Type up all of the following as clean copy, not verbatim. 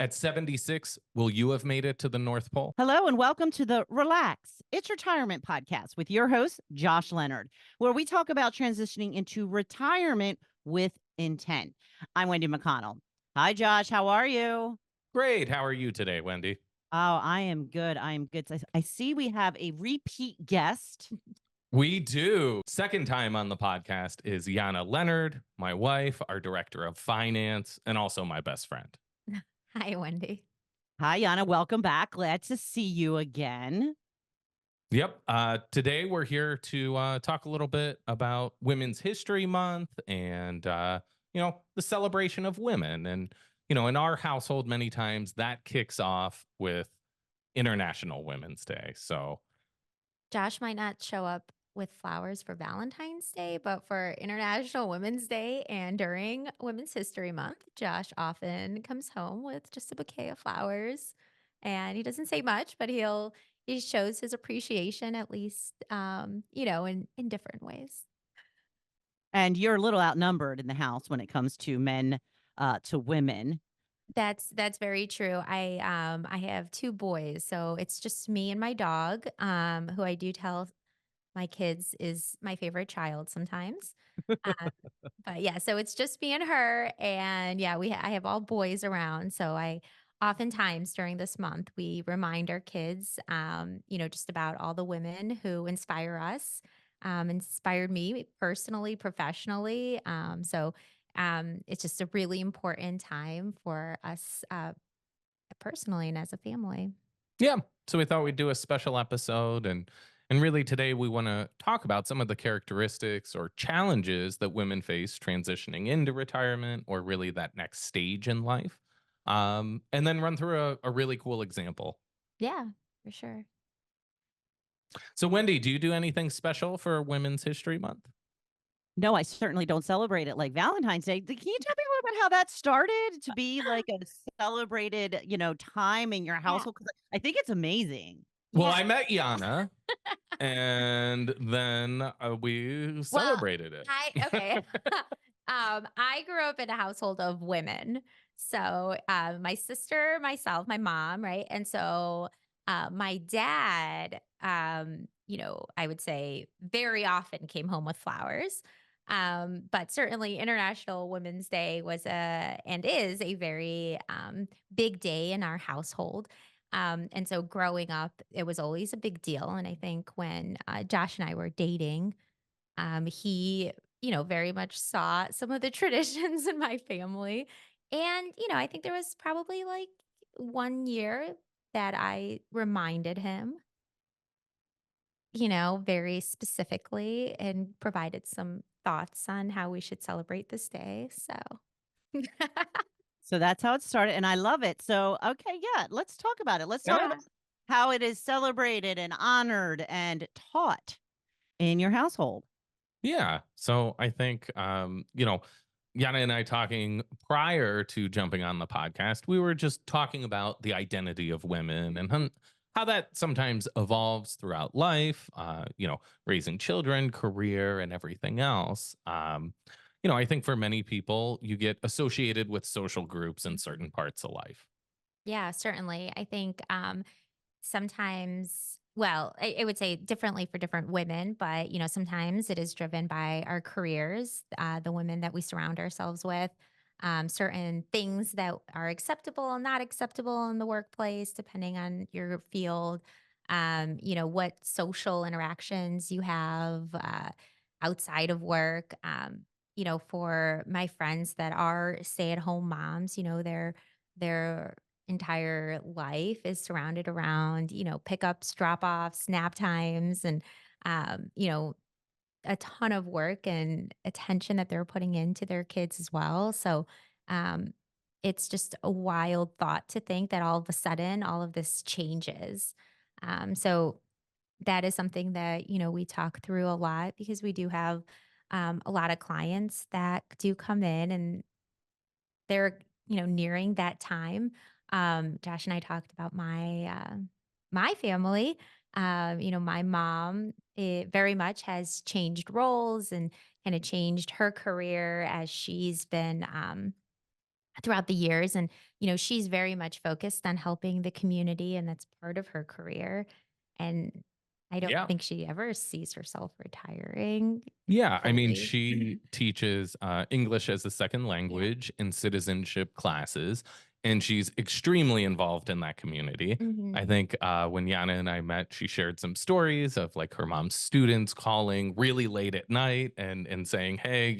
At 76, will you have made it to the North Pole? Hello and welcome to the Relax, It's Retirement podcast with your host, Josh Leonard, where we talk about transitioning into retirement with intent. I'm Wendy McConnell. Hi, Josh. How are you? Great. How are you today, Wendy? Oh, I am good. I am good. I see we have a repeat guest. We do. Second time on the podcast is Yana Leonard, my wife, our director of finance, and also my best friend. Hi, Wendy. Hi, Yana. Welcome back. Glad to see you again. Yep. Today we're here to talk a little bit about Women's History Month and, the celebration of women. And, in our household, many times that kicks off with International Women's Day. So, Josh might not show up with flowers for Valentine's Day, but for International Women's Day and during Women's History Month, Josh often comes home with just a bouquet of flowers. And he doesn't say much, but he shows his appreciation at least in different ways. And you're a little outnumbered in the house when it comes to men to women. That's very true. I have two boys, so it's just me and my dog, who I do tell my kids is my favorite child sometimes. Um, but yeah, so it's just me and her, and yeah, I have all boys around. So I oftentimes during this month we remind our kids, just about all the women who inspire us, inspired me personally, professionally. It's just a really important time for us personally and as a family. yeah. So we thought we'd do a special episode and really today we want to talk about some of the characteristics or challenges that women face transitioning into retirement or really that next stage in life. And then run through a really cool example. Yeah, for sure. So Wendy, do you do anything special for Women's History Month? No, I certainly don't celebrate it like Valentine's Day. Can you tell me a little bit how that started to be like a celebrated, time in your Yeah. household? 'Cause I think it's amazing. Well, Yeah. I met Yana and then we Well, celebrated it. I okay. I grew up in a household of women. So my sister, myself, my mom, right? And so my dad, I would say very often came home with flowers. But certainly International Women's Day was and is a very big day in our household. And so growing up, it was always a big deal. And I think when Josh and I were dating, he, very much saw some of the traditions in my family. And, I think there was probably like 1 year that I reminded him, very specifically and provided some thoughts on how we should celebrate this day. So, So that's how it started, and I love it. So, okay, yeah, let's talk about it. Let's talk Yeah. about how it is celebrated and honored and taught in your household. Yeah. So I think, Yana and I talking prior to jumping on the podcast, we were just talking about the identity of women and how that sometimes evolves throughout life, raising children, career, and everything else. I think for many people, you get associated with social groups in certain parts of life. yeah, certainly. I think sometimes, well, I would say differently for different women, but sometimes it is driven by our careers, the women that we surround ourselves with, certain things that are acceptable and not acceptable in the workplace, depending on your field. What social interactions you have outside of work. For my friends that are stay-at-home moms, their entire life is surrounded around, pickups, drop offs, nap times, and, a ton of work and attention that they're putting into their kids as well. So, um, it's just a wild thought to think that all of a sudden all of this changes. So that is something that, we talk through a lot because we do have a lot of clients that do come in and they're, nearing that time. Josh and I talked about my family. My mom very much has changed roles and kind of changed her career as she's been throughout the years. And, she's very much focused on helping the community, and that's part of her career. And I don't Yeah. think she ever sees herself retiring Yeah, I mean, fully. she teaches English as a second Yeah. language in citizenship classes, and she's extremely involved in that community. I Hmm. think when Yana and I met, she shared some stories of like her mom's students calling really late at night and saying, "Hey,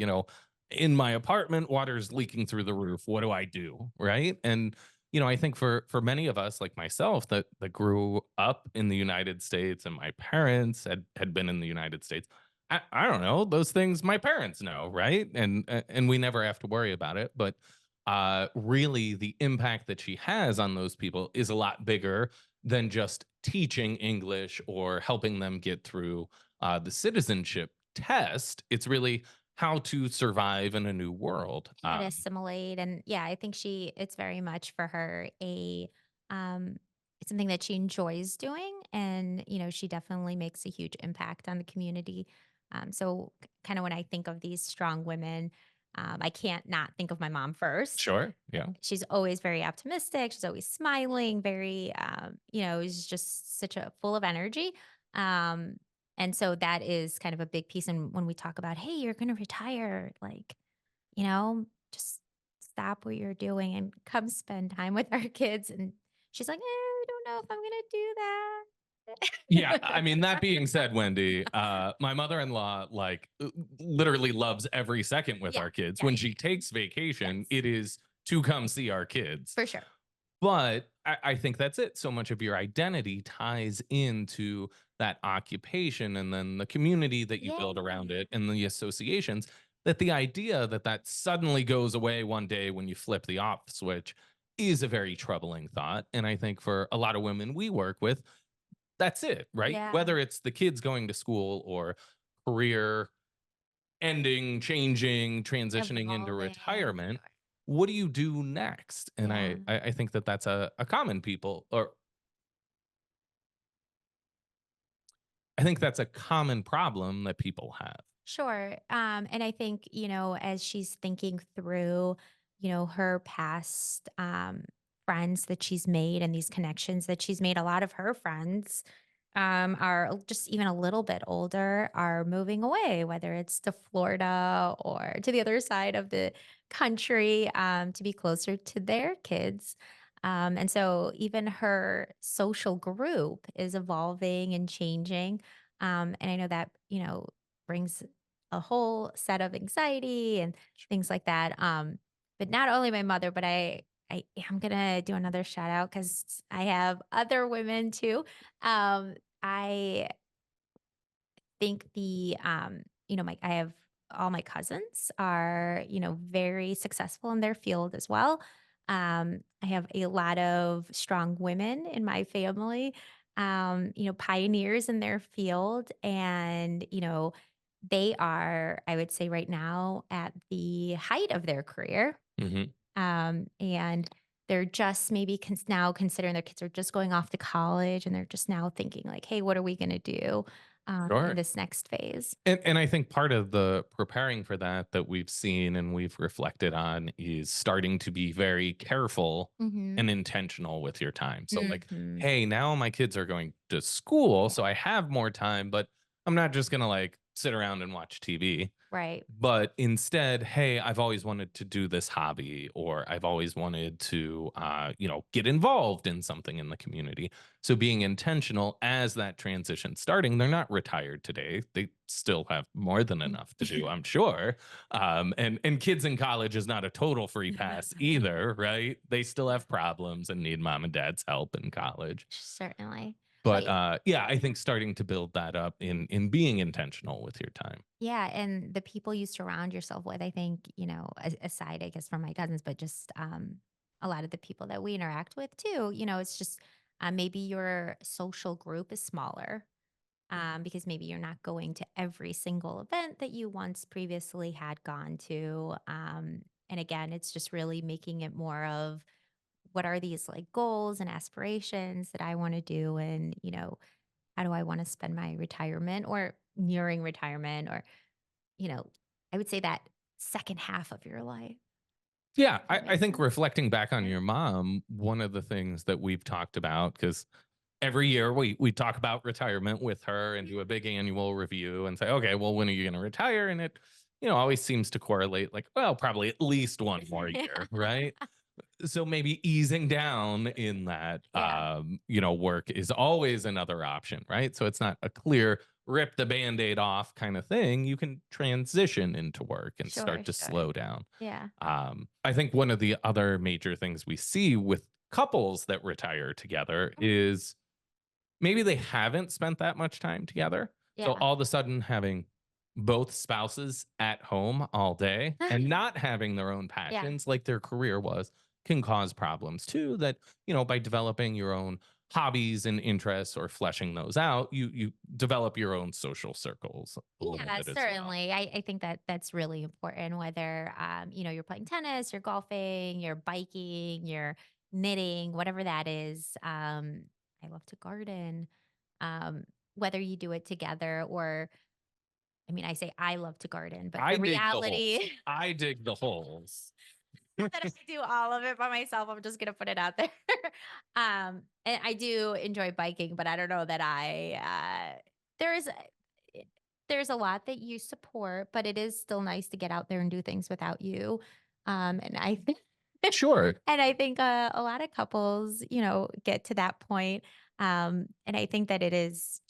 in my apartment, water's leaking through the roof. What do I do?" Right? And I think for many of us, like myself, that grew up in the United States, and my parents had been in the United States. I don't know. Those things my parents know, right? And we never have to worry about it. But really, the impact that she has on those people is a lot bigger than just teaching English or helping them get through the citizenship test. It's really how to survive in a new world. How to assimilate. And yeah, I think it's very much for her um, it's something that she enjoys doing. And, she definitely makes a huge impact on the community. So kind of when I think of these strong women, I can't not think of my mom first. Sure. Yeah. She's always very optimistic. She's always smiling, very, is just such a full of energy. Um, and so that is kind of a big piece. And when we talk about, hey, you're going to retire, like, just stop what you're doing and come spend time with our kids. And she's like, I don't know if I'm going to do Yeah, I that. mean, that being said, Wendy, my mother-in-law literally loves every second with Yeah. our kids. When Yes. she takes vacation, Yes. it is to come see our kids. For sure. But I think that's it. So much of your identity ties into that occupation and then the community that you build Yeah. around it and the associations, that the idea that that suddenly goes away one day when you flip the off switch is a very troubling thought. And I think for a lot of women we work with, that's it, right? Yeah. Whether it's the kids going to school or career ending, changing, transitioning into Evolving. retirement, Sure. what do you do next? And Yeah. I think that that's a common people, or I think that's a common problem that people have. Sure. And I think, as she's thinking through, her past friends that she's made and these connections that she's made, a lot of her friends are just even a little bit older, are moving away, whether it's to Florida or to the other side of the country to be closer to their kids. And so even her social group is evolving and changing. And I know that, brings a whole set of anxiety and things like that. But not only my mother, but I am gonna do another shout out because I have other women too. I think I have all my cousins are, very successful in their field as well. I have a lot of strong women in my family, pioneers in their field. And, they are, I would say right now, at the height of their career. Mhm. And they're just maybe now considering their kids are just going off to college, and they're just now thinking like, hey, what are we going to do in Sure. this next phase? And I think part of the preparing for that we've seen and we've reflected on is starting to be very careful Mm-hmm. and intentional with your time. So like, Mm-hmm. hey, now my kids are going to school, so I have more time, but I'm not just gonna like sit around and watch TV. Right. But instead, hey, I've always wanted to do this hobby, or I've always wanted to get involved in something in the community. So being intentional as that transition starting, they're not retired today, they still have more than enough to do, I'm sure. And kids in college is not a total free pass either, right? They still have problems and need mom and dad's help in college. Certainly. But But yeah, I think starting to build that up in being intentional with your time. yeah, and the people you surround yourself with, I think, aside, I guess, from my cousins, but just a lot of the people that we interact with too, it's just maybe your social group is smaller because maybe you're not going to every single event that you once previously had gone to. And again, it's just really making it more of what are these like goals and aspirations that I want to do, and how do I want to spend my retirement or nearing retirement, or you know, I would say that second half of your life. Yeah, If that I makes think sense. reflecting back on Yeah. your mom, one of the things that we've talked about, because every year we talk about retirement with her and do a big annual review and say, okay, well, when are you going to retire? And it, always seems to correlate like, well, probably at least one more Yeah. year, right? So maybe easing down in that Yeah. work is always another option, right? So it's not a clear rip the band-aid off kind of thing. You can transition into work and Sure, start to sure. slow down. Yeah. I think one of the other major things we see with couples that retire together Mhm. is maybe they haven't spent that much time together. So Yeah. all of a sudden having both spouses at home all day and not having their own Yeah. passions like their career was can cause problems too, that, by developing your own hobbies and interests or fleshing those out, you develop your own social circles a little Yeah, bit as well. certainly. I think that that's really important, whether, you're playing tennis, you're golfing, you're biking, you're knitting, whatever that is. I love to garden. Um, whether you do it together or, I mean, I say I love to garden, but I the dig the holes. reality I dig the holes. that I do all of it by myself. I'm just gonna put it out there. And I do enjoy biking, but I don't know that there is a- there's a lot that you support, but it is still nice to get out there and do things without you. And I think Sure. and I think a lot of couples, get to that point. And I think that it is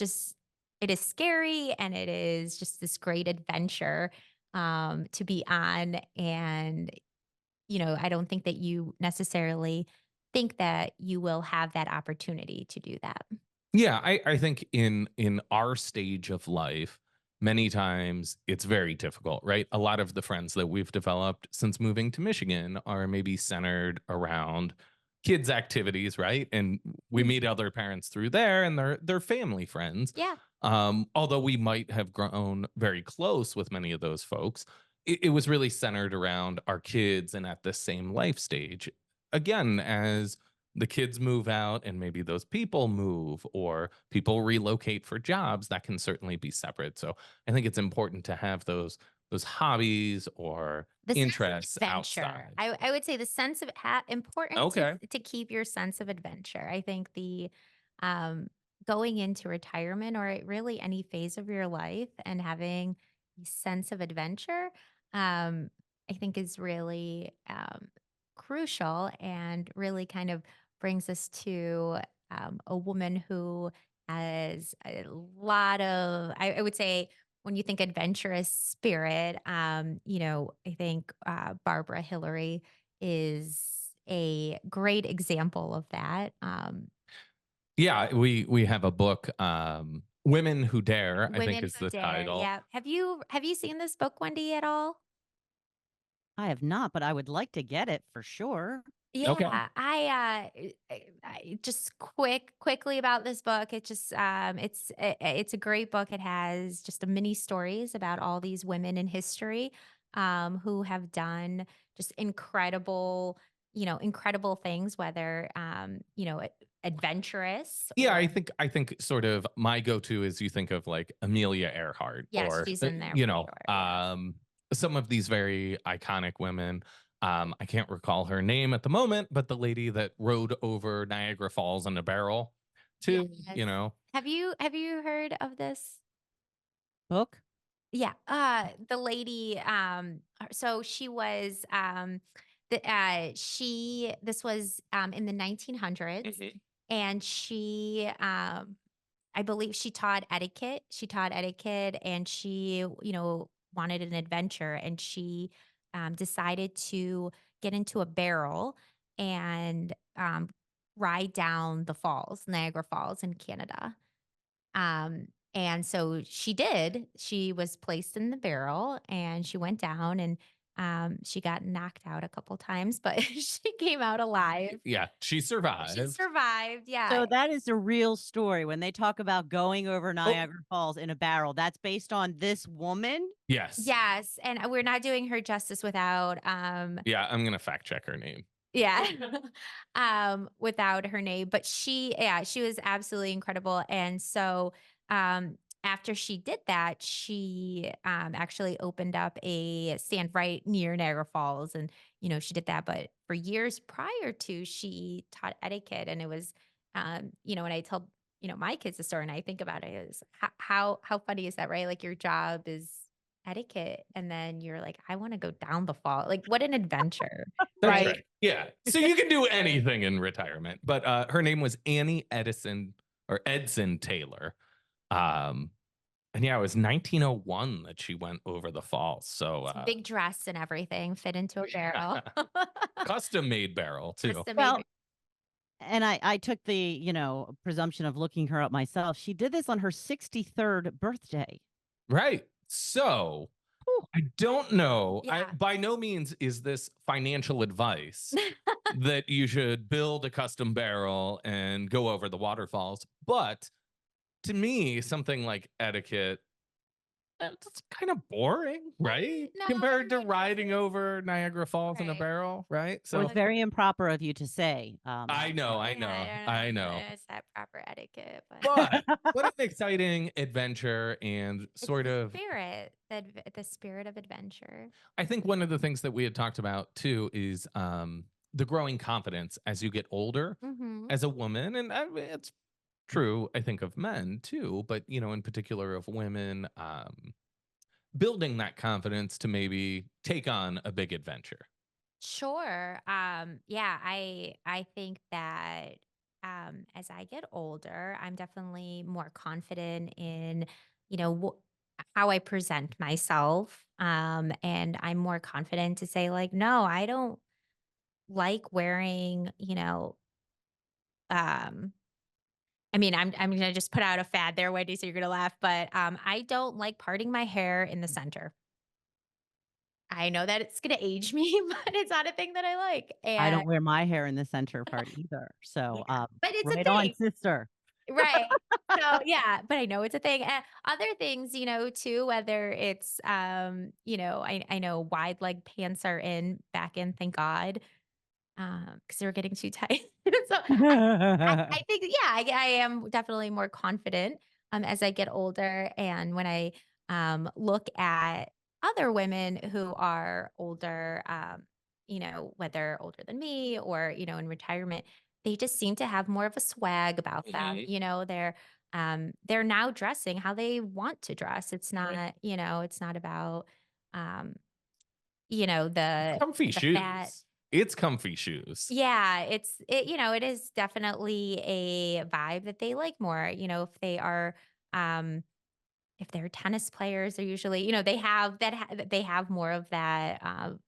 scary and it is just this great adventure to be on. And I don't think that you necessarily think that you will have that opportunity to do that. Yeah, I think in our stage of life, many times it's very difficult, right? A lot of the friends that we've developed since moving to Michigan are maybe centered around kids' activities, right? And we Mhm. meet other parents through there, and they're family friends. Yeah. Although we might have grown very close with many of those folks, it was really centered around our kids and at the same life stage. Again, as the kids move out and maybe those people move or people relocate for jobs, that can certainly be separate. So I think it's important to have those hobbies or The sense of interests adventure. outside. I would say the sense of important Okay. to keep your sense of adventure. I think the um, going into retirement or really any phase of your life and having a sense of adventure, um, I think is really crucial and really kind of brings us to a woman who has a lot of, I would say, when you think adventurous spirit, I think Barbara Hillary is a great example of that. Yeah, we have a book, Women Who Dare, I think Women is Who the Dare. title. Yeah. Have you seen this book, Wendy, at all? I have not, but I would like to get it for sure. Okay. Yeah, I just quickly about this book. It's a great book. It has just a mini stories about all these women in history who have done just incredible things, whether adventurous Yeah, I or think I think sort of my go-to is you think of like Amelia Earhart yes, or she's in there for sure. Yes. some of these very iconic women. I can't recall her name at the moment, but the lady that rode over Niagara Falls in a barrel too, Yes. Have you heard of this? Book? Yeah, the lady, so she was, this was, in the 1900s, Mhm. and I believe she taught etiquette. She taught etiquette, and she, wanted an adventure, and she, decided to get into a barrel and, ride down the falls, Niagara Falls in Canada. And so she did. She was placed in the barrel and she went down and she got knocked out a couple times, but she came out alive. Yeah, she She survived. survived. Yeah. So that is a real story. When they talk about going over Oh, Niagara Falls in a barrel, that's based on this woman? yes. Yes. And we're not doing her justice without Yeah, I'm gonna fact check her name. yeah. Without her name, but she was absolutely incredible. And so, after she did that, she, actually opened up a stand right near Niagara Falls and, she did that. But for years prior to, she taught etiquette, and it was, when I tell, my kids the story and I think about it, is how funny is that, right? Like your job is etiquette, and then you're like, I want to go down the fall. Like, what an adventure, That's right? right. Yeah. So you can do anything in retirement. But her name was Annie Edison or Edson Taylor. Um, and yeah, it was 1901 that she went over the falls. So It's a big dress and everything fit into a barrel. custom made barrel too. Custom made. Well, and I took the, presumption of looking her up myself. She did this on her 63rd birthday. Right. So I don't know. Yeah. By no means is this financial advice that you should build a custom barrel and go over the waterfalls. But to me, something like etiquette, it's kind of boring, right? No, Compared to not riding over Niagara Falls in a Right. barrel, right? It was So very improper of you to say. I know, I Yeah, know, I I don't know. It's that proper etiquette, but But what an exciting adventure and it's sort the of spirit, the spirit of adventure. I think one of the things that we had talked about too is the growing confidence as you get older Mm-hmm. as a woman. And it's true, I think, of men too, but, in particular of women, building that confidence to maybe take on a big adventure. Sure. Yeah, I think that as I get older, I'm definitely more confident in, how I present myself. And I'm more confident to say, like, no, I don't like wearing, um I'm gonna just put out a fad there, Wendy, so you're gonna laugh, but I don't like parting my hair in the center. I know that it's gonna age me, but it's not a thing that I like. I And don't wear my hair in the center part either. yeah, So, but it's a right on, thing. sister. Right. So, yeah, but I know it's a thing. Other things, too, whether it's, I know wide leg pants are back in, thank God, because they were getting too tight. So I think, yeah, I am definitely more confident as I get older. And when I look at other women who are older, whether older than me or, in retirement, they just seem to have more of a swag about them. Mhm. They're now dressing how they want to dress. It's Right. not, it's not about, um, the Comfy fat. shoes. It's comfy shoes. Yeah, it is definitely a vibe that they like more. Um if they're tennis players, they're usually, they have they have more of that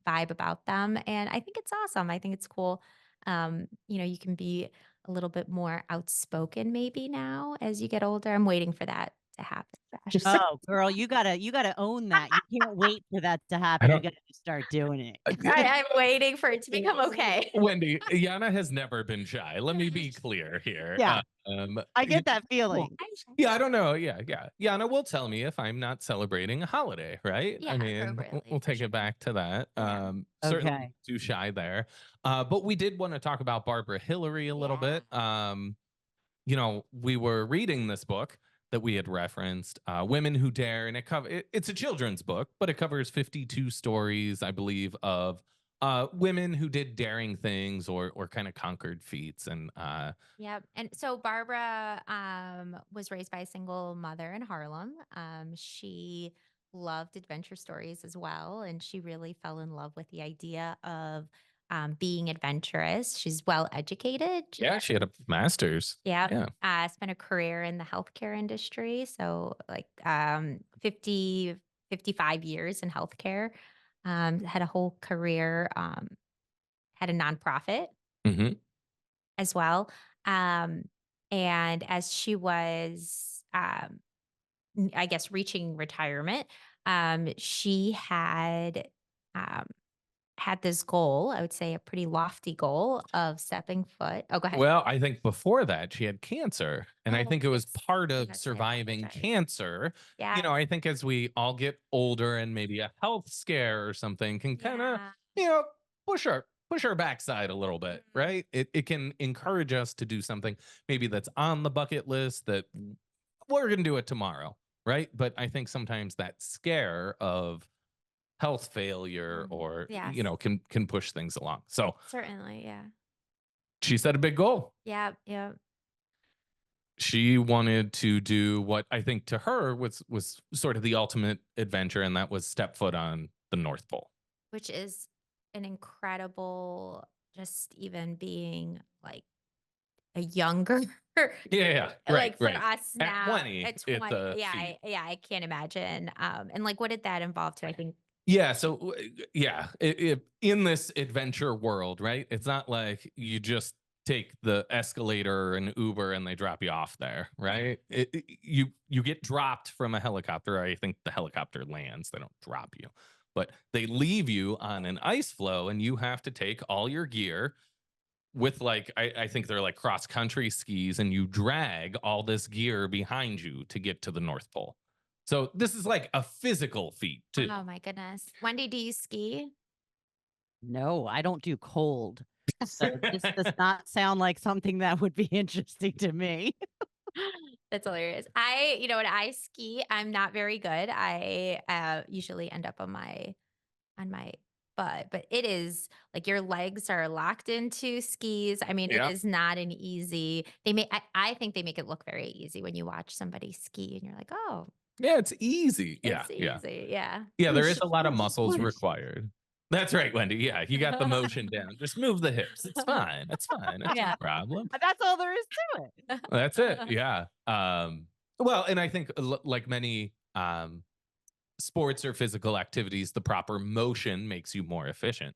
vibe about them, and I think it's awesome. I think it's cool. You can be a little bit more outspoken maybe now as you get older. I'm waiting for that to happen, Josh. Oh, girl, you gotta own that. You can't wait for that to I happen. You don't. gotta start doing it. I'm waiting for it to become okay. Wendy, Yana has never been shy. Let me be clear here. Yeah, I Y- get that well, feeling. yeah, I don't know. Yeah, yeah. Yana will tell me if I'm not celebrating a holiday, right? I Yeah, mean, appropriately we'll for take sure. it back to that. Yeah. Certainly Okay. too shy there. But we did want to talk about Barbara Hillary a little Yeah. bit. We were reading this book that we had referenced, Women Who Dare, and it's a children's book, but it covers 52 stories, I believe, of women who did daring things or kind of conquered feats. And Yep. And so Barbara was raised by a single mother in Harlem. She loved adventure stories as well, and she really fell in love with the idea of being adventurous. She's well educated. yeah, she had a master's. Yeah. Yeah. Spent a career in the healthcare industry. So like 55 years in healthcare. Had a whole career, had a nonprofit Hmm. as well. Um, and as she was, I guess, reaching retirement, she um, had this goal, I would say a pretty lofty goal of stepping foot. Oh, go ahead. Well, I think before that, she had cancer. And I Oh, think it was yes. part of Yes, I surviving apologize. cancer. Yeah. I think as we all get older and maybe a health scare or something can kind of, Yeah. you know, push our backside a little bit, Mhm. right? It can encourage us to do something maybe that's on the bucket list that we're going to do it tomorrow, right? But I think sometimes that scare of health failure or, Yes. can push things along. So Certainly. Yeah. she set a big goal. Yeah. Yeah. She wanted to do what I think to her was sort of the ultimate adventure, and that was step foot on the North Pole. Which is an incredible, just even being like a younger, Yeah, right, like for right. us At now 20, at it's 20. a Yeah. feat. I can't imagine. And like, what did that involve too? I think. Yeah, so yeah, in this adventure world, right? It's not like you just take the escalator or an Uber and they drop you off there, right? You get dropped from a helicopter. I think the helicopter lands; they don't drop you, but they leave you on an ice floe, and you have to take all your gear with like I think they're like cross country skis, and you drag all this gear behind you to get to the North Pole. So this is like a physical feat too. Oh my goodness. Wendy, do you ski? No, I don't do cold. So this does not sound like something that would be interesting to me. That's hilarious. When I ski, I'm not very good. I usually end up on my butt, but it is like your legs are locked into skis. I mean, it Yeah. is not an easy. I think they make it look very easy when you watch somebody ski and you're like, oh, Yeah, it's easy. Yeah, it's yeah. easy. Yeah. Yeah, there Push, is a lot of push, muscles push. required. That's right, Wendy. Yeah, you got the motion down. Just move the hips. It's fine. It's fine. It's no Yeah. problem. That's all there is to it. That's it. Yeah. Well, and I think like many sports or physical activities, the proper motion makes you more efficient.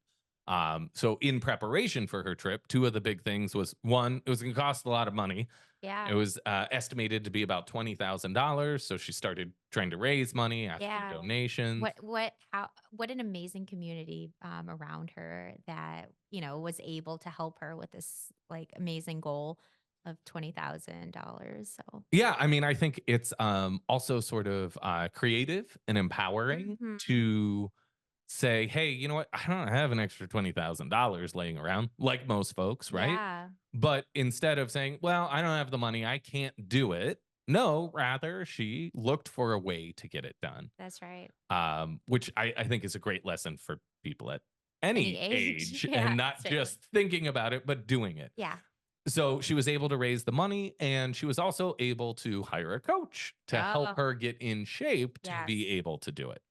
So in preparation for her trip, two of the big things was one, it was going to cost a lot of money. It Yeah. was estimated to be about $20,000. So she started trying to raise money, asking Yeah. donations. What an amazing community around her that, was able to help her with this like amazing goal of $20,000. So Yeah, I mean, I think it's also sort of creative and empowering Mhm. to say, hey, you know what? I don't have an extra $20,000 laying around like most folks, right? Yeah, But instead of saying, well, I don't have the money, I can't do it. No, rather, she looked for a way to get it done, that's right. which I think is a great lesson for people at Any any age. age Yeah, and not certainly. just thinking about it, but doing it. Yeah. So she was able to raise the money, and she was also able to hire a coach to help Oh, her get in shape to yes. be able to do it.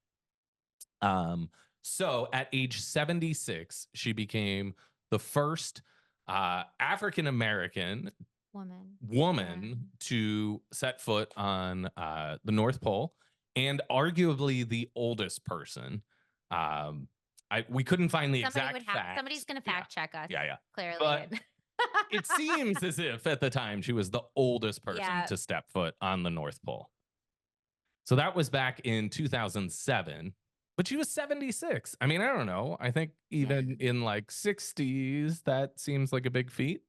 Um, so at age 76, she became the first African American Woman. woman to set foot on the North Pole, and arguably the oldest person. We couldn't find the exact facts. Somebody's going to Yeah, fact check us. yeah, yeah. Clearly. But it seems as if at the time she was the oldest person Yeah. to step foot on the North Pole. So that was back in 2007, but she was 76. I mean, I don't know. I think even in like 60s, that seems like a big feat.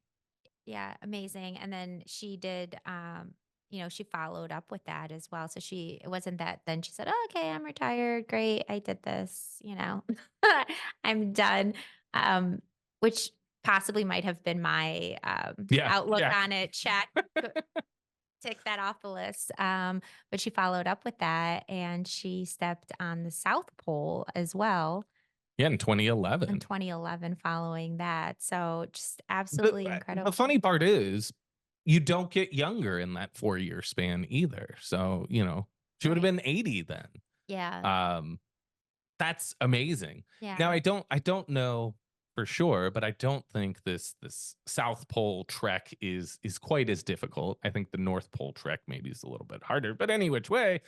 Yeah, amazing. And then she did she followed up with that as well. So it wasn't that then she said, oh, okay, I'm retired. Great. I did this. I'm done. Which possibly might have been my Yeah, outlook yeah. on it. Check. Tick that off the list. But she followed up with that and she stepped on the South Pole as well Yeah, in in 2011. 2011 following that. So just absolutely The incredible. funny part is you don't get younger in that 4-year span either. So, she would have Right. been 80 then. Yeah. That's amazing. Yeah. Now I don't know for sure, but I don't think this South Pole trek is quite as difficult. I think the North Pole trek maybe is a little bit harder. But any which way,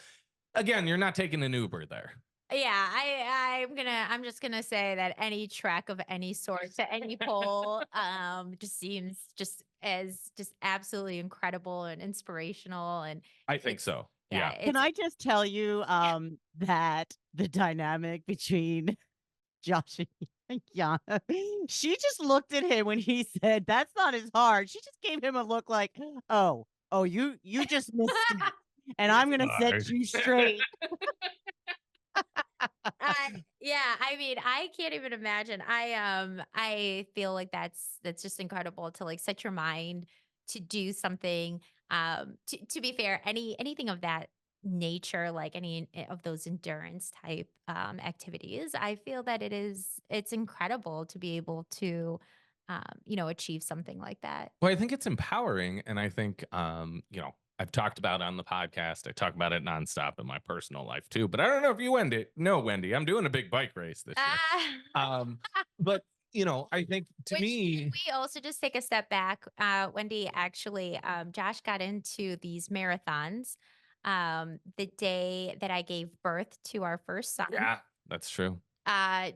again, you're not taking an Uber there. Yeah, I'm just gonna say that any trek of any sort to any pole just seems just absolutely incredible and inspirational and I think it's so. yeah, Yeah. Can it's I just tell you that the dynamic between Josh and Yana, she just looked at him when he said, "That's not as hard." She just gave him a look like, "Oh, you just missed it, and I'm gonna set you straight." yeah, I mean, I can't even imagine. I feel like that's just incredible to like set your mind to do something. To be fair, anything of that nature, like any of those endurance type activities, I feel that it's incredible to be able to, achieve something like that. Well, I think it's empowering, and I think, I've talked about it on the podcast. I talk about it nonstop in my personal life too. But I don't know if you Wendy, I'm doing a big bike race this year. Ah. Um, but I think to Which can me, we also just take a step back? Wendy, actually, Josh got into these marathons the day that I gave birth to our first son. yeah, that's true.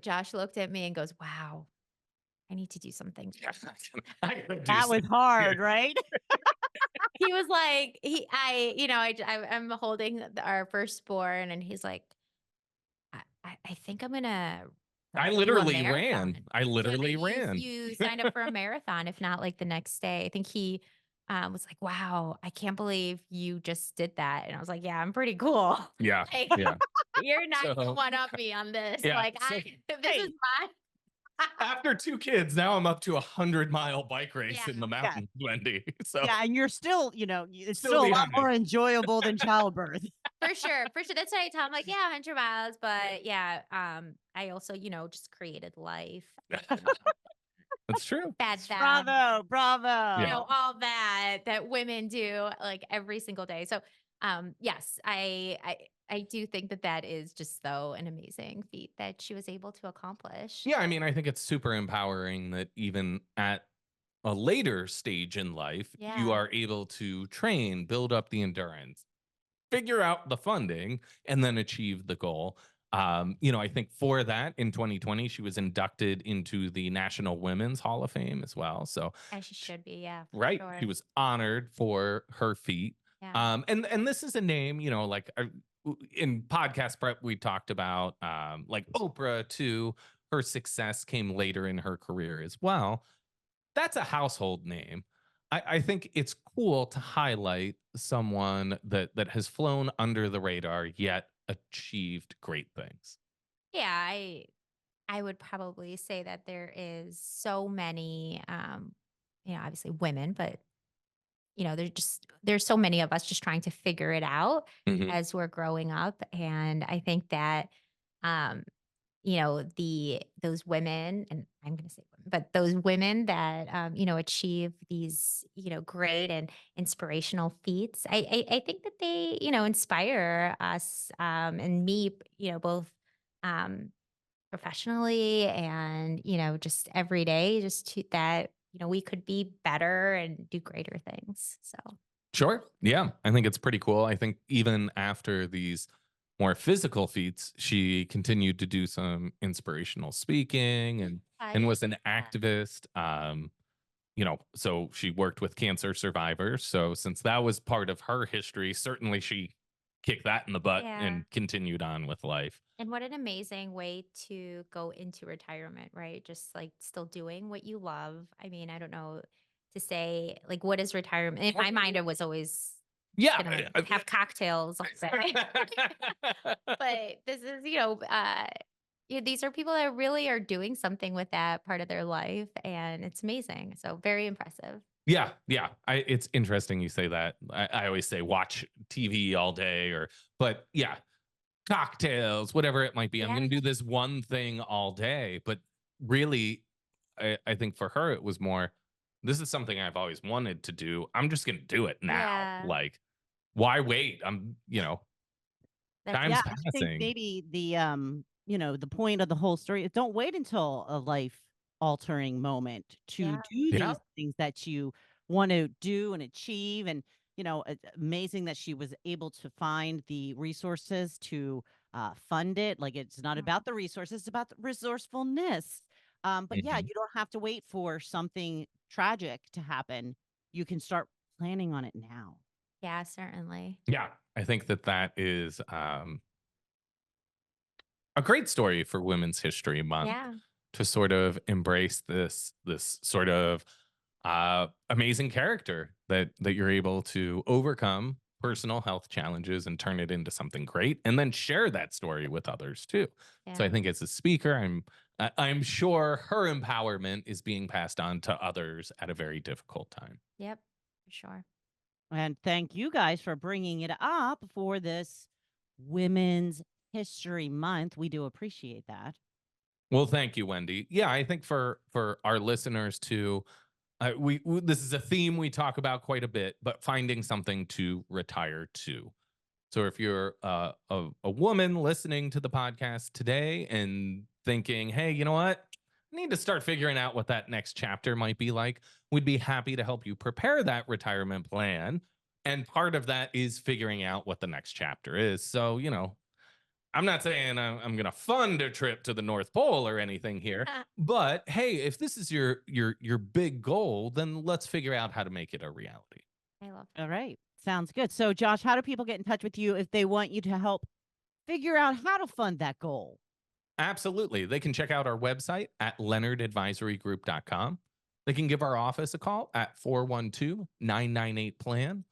Josh looked at me and goes, "Wow, I need to do something." Yeah, I gotta do That was something. hard, right? He was like, I'm holding our firstborn, and he's like, I think I'm gonna I do a literally ran. marathon. I Yeah, literally you ran. you signed up for a marathon, if not like the next day. I think he was like, "Wow, I can't believe you just did that." And I was like, "Yeah, I'm pretty cool. Yeah, Like, yeah. you're not gonna So one up me on this. yeah. Like, So this is Hey, my." after 2 kids, now I'm up to 100-mile bike Yeah, race in the yeah, mountains, Wendy. So yeah, and you're still, it's still still a lot behind me. more enjoyable than childbirth. for sure, for sure. That's what I tell him. Like, yeah, 100 miles, but yeah, I also, just created life. That's true. Fed them. Bravo, Yeah. bravo. All that women do like every single day. So, yes, I do think that is just though an amazing feat that she was able to accomplish. Yeah, I mean, I think it's super empowering that even at a later stage in life, you Yeah. are able to train, build up the endurance, figure out the funding, and then achieve the goal. I think for that in 2020, she was inducted into the National Women's Hall of Fame as well. So, As she should be, yeah, for right, she sure. was honored for her feat. Yeah. And this is a name, like in podcast prep, we talked about like Oprah too. Her success came later in her career as well. That's a household name. I think it's cool to highlight someone that has flown under the radar yet achieved great things. Yeah, I would probably say that there is so many obviously women, but there's so many of us just trying to figure it out Mhm. as we're growing up. And I think that um the those women, and I'm going to say women, but those women that achieve these great and inspirational feats, I think that they inspire us, and me, both um professionally and just every day, just to that we could be better and do greater things. So Sure. Yeah. I think it's pretty cool. I think even after these more physical feats, she continued to do some inspirational speaking and was an yeah. activist. So she worked with cancer survivors. So since that was part of her history, certainly she kicked that in the butt Yeah. and continued on with life. And what an amazing way to go into retirement, right? Just like still doing what you love. I mean, I don't know to say like what is retirement. In my mind, it was always just Yeah. gonna have cocktails all day. But this is, these are people that really are doing something with that part of their life, and it's amazing. So very impressive. Yeah, yeah. It's interesting you say that. I always say watch TV all day, but yeah, cocktails, whatever it might be. I'm Yeah. going to do this one thing all day. But really, I think for her, it was more, this is something I've always wanted to do. I'm just going to do it now. Yeah. Like, why wait? That's Time's Yeah, I think passing. maybe the point of the whole story is don't wait until a life altering moment to yeah. do Yeah. these things that you want to do and achieve. And, it's amazing that she was able to find the resources to fund it. Like it's not Mhm. about the resources, it's about the resourcefulness. But yeah, Mhm. you don't have to wait for something tragic to happen. You can start planning on it now. Yeah, certainly. Yeah. I think that is a great story for Women's History Month Yeah. to sort of embrace this sort of amazing character that you're able to overcome personal health challenges and turn it into something great, and then share that story with others too. So Yeah. I think as a speaker, I'm sure her empowerment is being passed on to others at a very difficult time. Yep. For sure. And thank you guys for bringing it up for this Women's History Month. We do appreciate that. Well, thank you, Wendy. Yeah, I think for our listeners too, this is a theme we talk about quite a bit, but finding something to retire to. So if you're a woman listening to the podcast today and thinking, hey, you know what? I need to start figuring out what that next chapter might be like, we'd be happy to help you prepare that retirement plan. And part of that is figuring out what the next chapter is. So, I'm not saying I'm going to fund a trip to the North Pole or anything here, but hey, if this is your big goal, then let's figure out how to make it a reality. I love All right. Sounds good. So, Josh, how do people get in touch with you if they want you to help figure out how to fund that goal? Absolutely. They can check out our website at leonardadvisorygroup.com. They can give our office a call at 412-998-PLAN,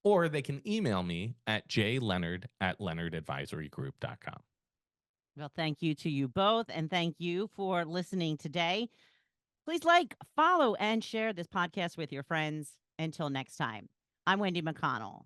or they can email me at jleonard@leonardadvisorygroup.com. Well, thank you to you both. And thank you for listening today. Please like, follow, and share this podcast with your friends. Until next time, I'm Wendy McConnell.